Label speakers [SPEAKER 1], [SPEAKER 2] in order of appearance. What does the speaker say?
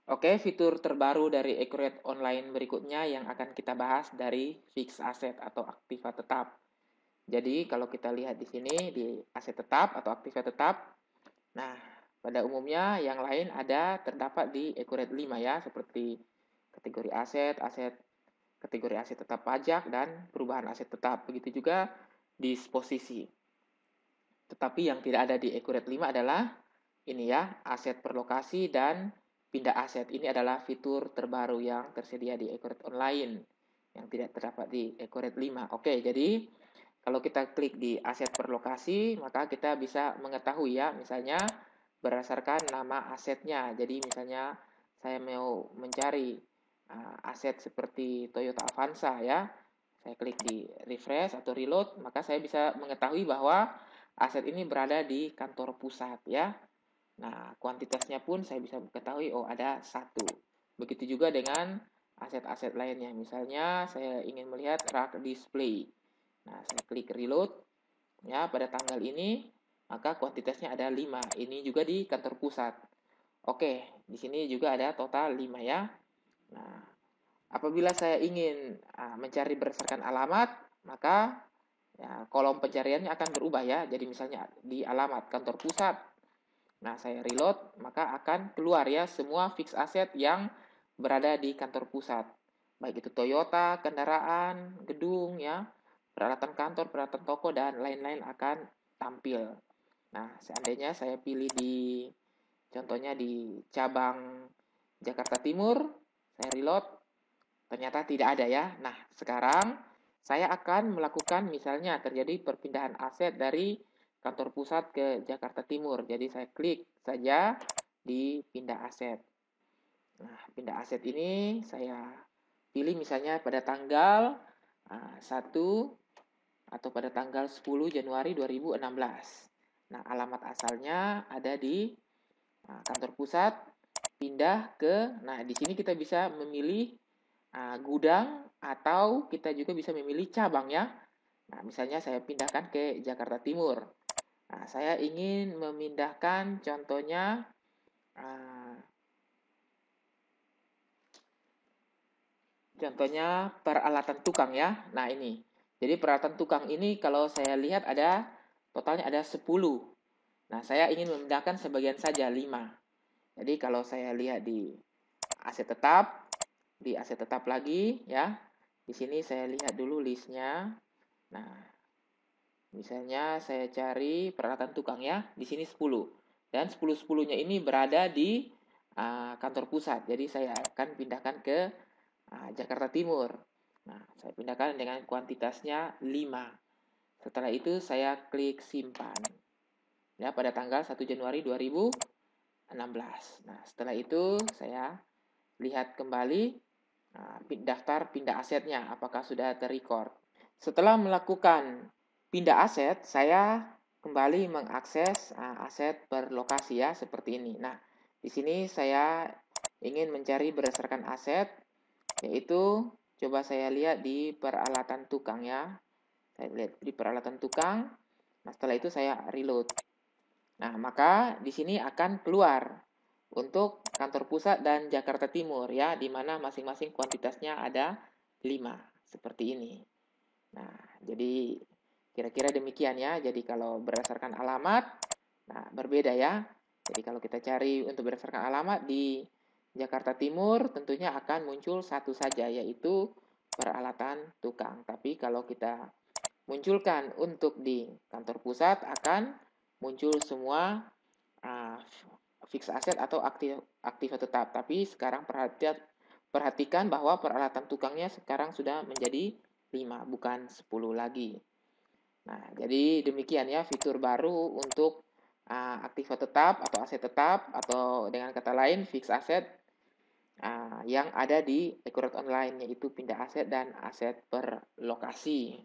[SPEAKER 1] Oke, fitur terbaru dari Accurate Online berikutnya yang akan kita bahas dari fixed asset atau aktiva tetap. Jadi kalau kita lihat di sini di aset tetap atau aktiva tetap, nah pada umumnya yang lain terdapat di Accurate 5 ya, seperti kategori aset, kategori aset tetap pajak, dan perubahan aset tetap. Begitu juga disposisi. Tetapi yang tidak ada di Accurate 5 adalah ini ya, aset per lokasi dan pindah aset. Ini adalah fitur terbaru yang tersedia di Accurate Online yang tidak terdapat di Accurate 5. Oke, jadi kalau kita klik di aset per lokasi, maka kita bisa mengetahui ya, misalnya berdasarkan nama asetnya. Jadi misalnya saya mau mencari aset seperti Toyota Avanza ya, saya klik di refresh atau reload, maka saya bisa mengetahui bahwa aset ini berada di kantor pusat ya. Nah, kuantitasnya pun saya bisa ketahui, oh ada satu. Begitu juga dengan aset-aset lainnya. Misalnya saya ingin melihat rak display. Nah, saya klik reload. Ya, pada tanggal ini, maka kuantitasnya ada 5. Ini juga di kantor pusat. Oke, di sini juga ada total 5 ya. Nah, apabila saya ingin mencari berdasarkan alamat, maka ya, kolom pencariannya akan berubah ya. Jadi misalnya di alamat kantor pusat. Nah, saya reload, maka akan keluar ya semua fixed asset yang berada di kantor pusat. Baik itu Toyota, kendaraan, gedung ya, peralatan kantor, peralatan toko, dan lain-lain akan tampil. Nah, seandainya saya pilih contohnya di cabang Jakarta Timur, saya reload, ternyata tidak ada ya. Nah, sekarang saya akan melakukan misalnya terjadi perpindahan aset dari kantor pusat ke Jakarta Timur. Jadi saya klik saja di pindah aset. Nah, pindah aset ini saya pilih misalnya pada tanggal 1 atau pada tanggal 10 Januari 2016. Nah, alamat asalnya ada di kantor pusat, pindah ke, nah di sini kita bisa memilih gudang atau kita juga bisa memilih cabang ya. Nah, misalnya saya pindahkan ke Jakarta Timur. Nah, saya ingin memindahkan contohnya peralatan tukang ya. Nah, ini. Jadi peralatan tukang ini kalau saya lihat totalnya ada 10. Nah, saya ingin memindahkan sebagian saja 5. Jadi kalau saya lihat di aset tetap lagi ya. Di sini saya lihat dulu listnya. Nah, misalnya saya cari peralatan tukang ya, di sini 10. Dan 10-10-nya ini berada di kantor pusat. Jadi saya akan pindahkan ke Jakarta Timur. Nah, saya pindahkan dengan kuantitasnya 5. Setelah itu saya klik simpan. Ya, pada tanggal 1 Januari 2016. Nah, setelah itu saya lihat kembali daftar pindah asetnya, apakah sudah terrecord. Setelah melakukan pindah aset, saya kembali mengakses aset per lokasi ya, seperti ini. Nah, di sini saya ingin mencari berdasarkan aset, yaitu coba saya lihat di peralatan tukang ya. Saya lihat di peralatan tukang. Nah, setelah itu saya reload. Nah, maka di sini akan keluar untuk kantor pusat dan Jakarta Timur ya, di mana masing-masing kuantitasnya ada 5 seperti ini. Nah, jadi kira-kira demikian ya. Jadi kalau berdasarkan alamat, nah berbeda ya. Jadi kalau kita cari untuk berdasarkan alamat di Jakarta Timur, tentunya akan muncul satu saja, yaitu peralatan tukang. Tapi kalau kita munculkan untuk di kantor pusat, akan muncul semua uh, fixed asset atau aktiva tetap. Tapi sekarang perhatikan bahwa peralatan tukangnya sekarang sudah menjadi 5, bukan 10 lagi. Nah, jadi demikian ya fitur baru untuk aktiva tetap atau aset tetap, atau dengan kata lain fixed asset yang ada di Accurate Online, yaitu pindah aset dan aset per lokasi.